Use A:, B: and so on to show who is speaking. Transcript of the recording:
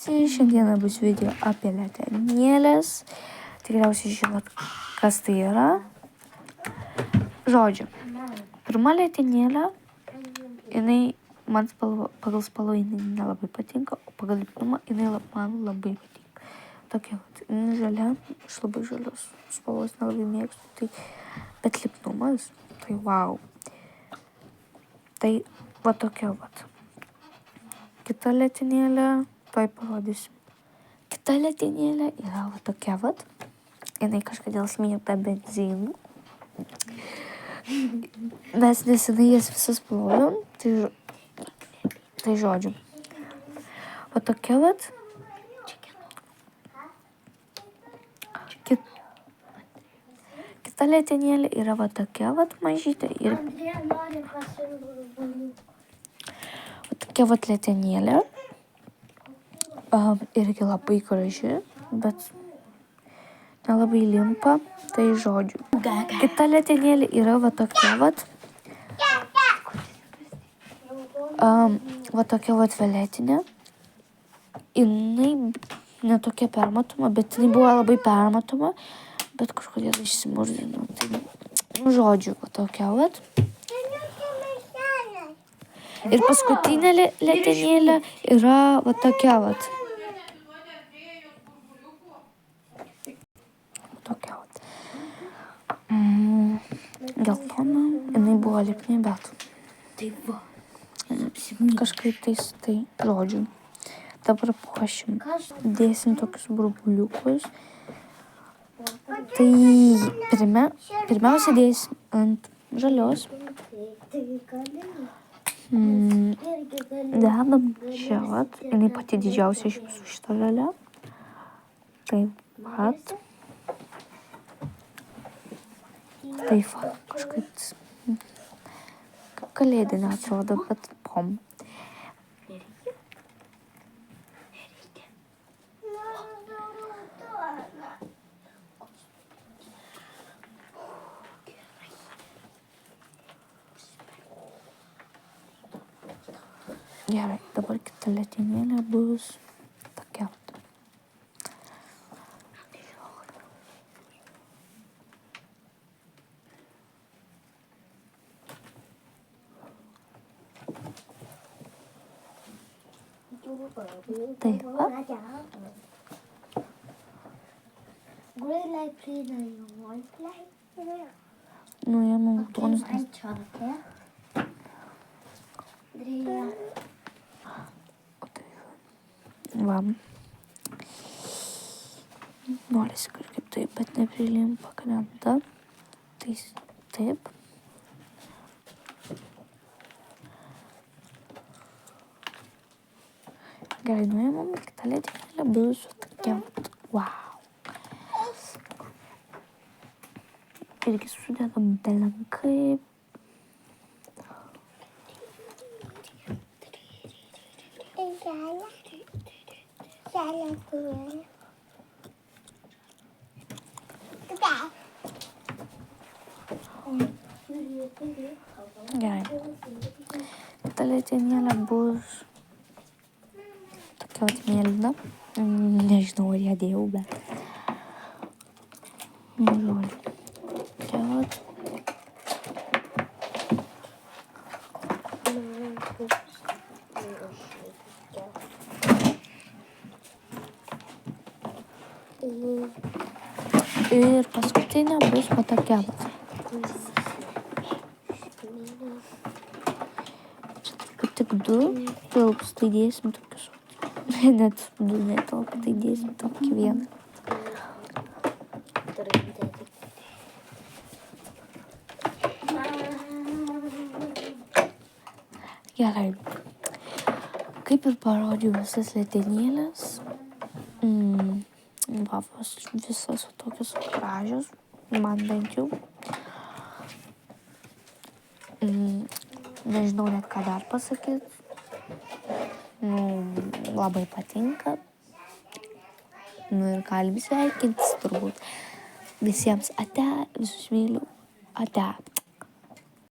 A: Šiandieną bus video apie letenėlės. Tikriausiai žinot, kas tai yra. Žodžiu, pirma letenėlė, jinai man pagal spalvą jinai nelabai patinka, o pagal lipnumą jinai man labai patinka. Tokia, jinai žalia, aš labai žalios spalvos nelabai mėgstu, tai, bet lipnumas, tai wow. Tai va tokia vat. Kita letenėlė, tuoj parodysiu. Kita letenėlė yra va tokia vat. Jinai kažkodėl smirda benzinu. Mes nesenai jas visas plovėm. Tai žodžiu. Va tokia vat. Kita letenėlė yra va tokia vat mažytė. Ir va tokia vat letenėlė. Irgi labai graži, bet nelabai limpa, tai žodžiu. Kita letenėlė yra va tokia vat. Va tokia vat violetinė. Jinai netokia permatoma, bet jinai buvo labai permatoma, bet kažkodėl išsimurdino. Tai žodžiu, va tokia vat. Ir paskutinė letenėlė yra va tokia vat. Tokia vat. Geltona, jinai buvo lipni, bet kažkaip tai žodžiu. Dabar puošim. Dėsim tokius burbuliukus. Tai pirmiausia dėsim ant žalios. Dedam čia vat. Jinai pati didžiausia iš visų šitą žalia. Taip pat. Taip va, kažkaip kalėdinė atrodo, bet pom. Gerai, dabar kita letenėlė bus tokia. Taip va. Nuėmam tonus. Va. Norisi kažkaip taip, bet neprilimpa krenta. Tai taip. Gerai, nuėmam kitą letenėlę, bus tokia, wow. Irgi sudedam belenkai. Gerai. Kita letenėlė bus tokia vat mėlyna. Nežinau, ar ją dėjau, bet žodžiu. Tokia vat. Ir paskutinė bus va tokia vat. Čia tik du tilps, tai dėsim tokius. Net du netelpa, tai dėsim tokį vieną. Gerai. Kaip ir parodžiau visas letenėlės. Va, visas tokios gražios, man bent jau. Nežinau net ką dar pasakyti. Labai patinka. Ir galim sveikintis turbūt. Visiems ate, visus myliu. Ate.